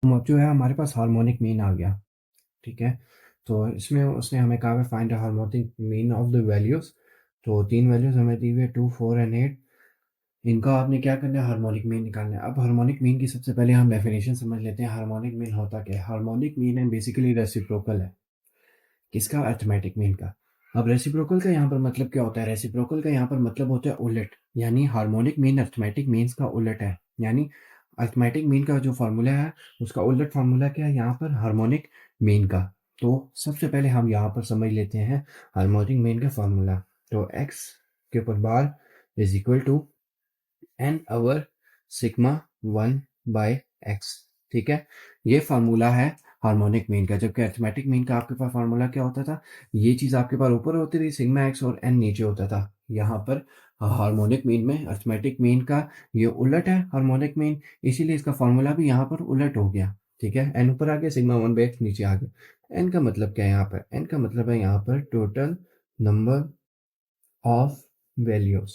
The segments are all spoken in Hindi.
जो है हमारे पास हार्मोनिक मीन आ गया, ठीक है? तो इसमें उसने हमें कहा है find the harmonic mean of the values. तो 3 वैल्यूज़ हमें दी हुई है 2, 4 एंड 8। इनका आपने क्या करना है, हार्मोनिक मीन निकालना है। अब हार्मोनिक मीन की सबसे पहले हम डेफिनेशन समझ लेते हैं, हार्मोनिक मीन होता क्या है? हार्मोनिक मीन है बेसिकली रेसिप्रोकल है। किसका? अरिथमेटिक मीन का। अब रेसिप्रोकल का यहाँ पर मतलब क्या होता है? रेसिप्रोकल का यहाँ पर मतलब होता है उलट, यानी हार्मोनिक मीन अरिथमेटिक मीन्स का उलट है। यानी अरिथमेटिक मीन का जो फार्मूला है उसका उलट फार्मूला क्या है यहाँ पर? हार्मोनिक मीन का। तो सबसे पहले हम यहाँ पर समझ लेते हैं हार्मोनिक मीन का फार्मूला। तो एक्स के ऊपर bar is equal to N over sigma 1 by X. ठीक है, ये फार्मूला है हार्मोनिक मीन का। जबकि अरिथमेटिक मीन का आपके पास फार्मूला क्या होता था? ये चीज़ आपके पास ऊपर होती थी सिग्मा एक्स और एन नीचे होता था। यहाँ पर हार्मोनिक मीन में अरिथमेटिक मीन का ये उलट है हार्मोनिक मीन, इसीलिए इसका फार्मूला भी यहाँ पर उलट हो गया। ठीक है, एन ऊपर आ गया, सिग्मा 1 बाय एक्स नीचे आ गया। एन का मतलब क्या है यहाँ पर? एन का मतलब है यहाँ पर total number of values.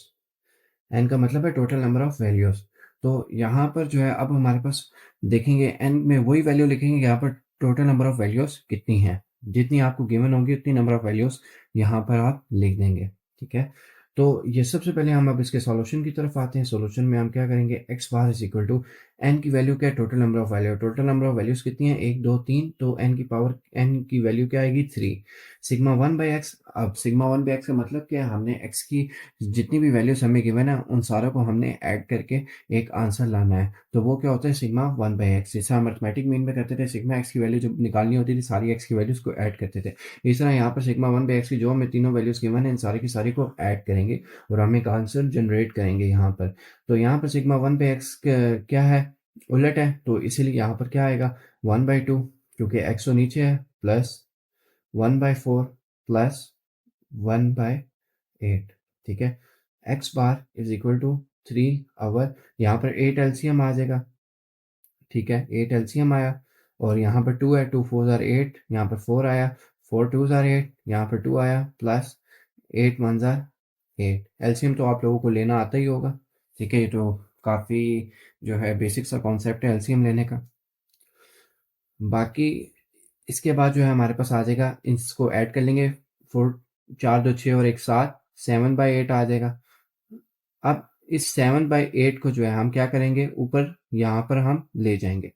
N का मतलब है टोटल नंबर ऑफ वैल्यूज़। तो यहाँ पर जो है अब हमारे पास देखेंगे एन में वही वैल्यू लिखेंगे, यहाँ पर टोटल नंबर ऑफ वैल्यूज़ कितनी हैं। जितनी आपको गिवन होगी उतनी नंबर ऑफ वैल्यूज़ यहाँ पर आप लिख देंगे। ठीक है, तो ये सबसे पहले हम अब इसके सॉल्यूशन की तरफ आते हैं। सॉल्यूशन में हम क्या करेंगे, X bar is equal to N की वैल्यू क्या है? Total number of value. Total number of values कितनी है? 1, 2, 3। तो एन की पावर एन की वैल्यू क्या आएगी? 3। Sigma 1 by x. अब सिग्मा 1 बाई एक्स का मतलब क्या है? हमने एक्स की जितनी भी वैल्यूज़ हमें गिवन है उन सारों को हमने ऐड करके एक आंसर लाना है। तो वो क्या होता है? Sigma 1 by x. जैसे हम अरिथमेटिक मीन में करते थे, सिग्मा एक्स की वैल्यू जब निकालनी होती थी सारी एक्स की वैल्यूज़ को ऐड करते थे। इस तरह यहाँ पर सिग्मा 1 बाई एक्स की जो हमें तीनों वैल्यूज़ गिवन है इन सारी की सारी को ऐड करेंगे और हम एक आंसर जनरेट करेंगे यहाँ पर। तो यहाँ पर सिग्मा 1 बाई एक्स क्या है? उलट है, तो इसीलिए यहाँ पर क्या आएगा? 1/2, क्योंकि एक्स तो नीचे है, प्लस 1/4 प्लस 1/8। ठीक है, X bar is equal to 3 over. यहाँ पर 8 एलसीएम आ जाएगा। ठीक है, 8 एलसीएम आया और यहाँ पर 2 है, 2 4 ज़ार 8, यहाँ पर 4 आया, 4 2 ज़ार 8, यहाँ पर 2 आया, प्लस 8 1 ज़ार 8। एलसीएम तो आप लोगों को लेना आता ही होगा। ठीक है, ये तो काफ़ी जो है बेसिक सा कॉन्सेप्ट है एलसीएम लेने का। बाकी इसके बाद जो है हमारे पास आ जाएगा, इसको ऐड कर लेंगे। 4 4 2 6 और 1 7, 7/8 आ जाएगा। अब इस 7/8 को जो है हम क्या करेंगे, ऊपर यहाँ पर हम ले जाएंगे।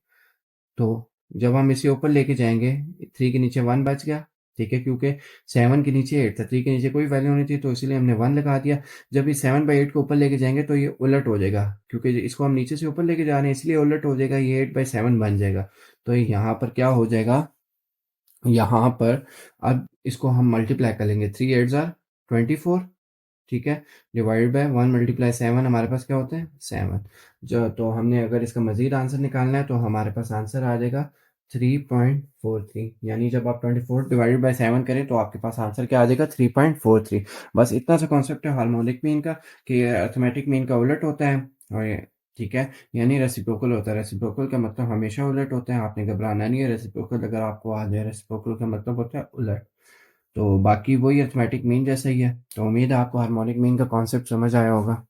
तो जब हम इसे ऊपर लेके जाएंगे, 3 के नीचे 1 बच गया। ठीक है, क्योंकि 7 के नीचे 8 था, 3 के नीचे कोई वैल्यू नहीं थी, तो इसीलिए हमने 1 लगा दिया। जब इस 7/8 को ऊपर लेके जाएंगे तो ये उलट हो जाएगा, क्योंकि इसको हम नीचे से ऊपर लेके जा रहे हैं इसलिए उलट हो जाएगा, ये 8/7 बन जाएगा। तो यहाँ पर क्या हो जाएगा, यहाँ पर अब इसको हम मल्टीप्लाई कर लेंगे। 3 8 ज़ार 24। ठीक है, डिवाइड बाय 1 मल्टीप्लाई 7 हमारे पास क्या होते हैं? 7। जो तो हमने अगर इसका मज़ीद आंसर निकालना है तो हमारे पास आंसर आ जाएगा 3.43। यानी जब आप 24 डिवाइडेड बाय 7 करें तो आपके पास आंसर क्या आ जाएगा? 3.43। बस इतना सा कॉन्सेप्ट है हार्मोनिक मीन का, कि अरिथमेटिक मीन का उलट होता है और ठीक है, यानी रेसिप्रोकल होता है। रेसिप्रोकल का मतलब हमेशा उलट होता है, आपने घबराना नहीं है। रेसिप्रोकल अगर आपको आ जाए, रेसिप्रोकल का मतलब होता है उलट। तो बाकी वही अरिथमेटिक मीन जैसा ही है। तो उम्मीद है आपको हार्मोनिक मीन का कॉन्सेप्ट समझ आया होगा।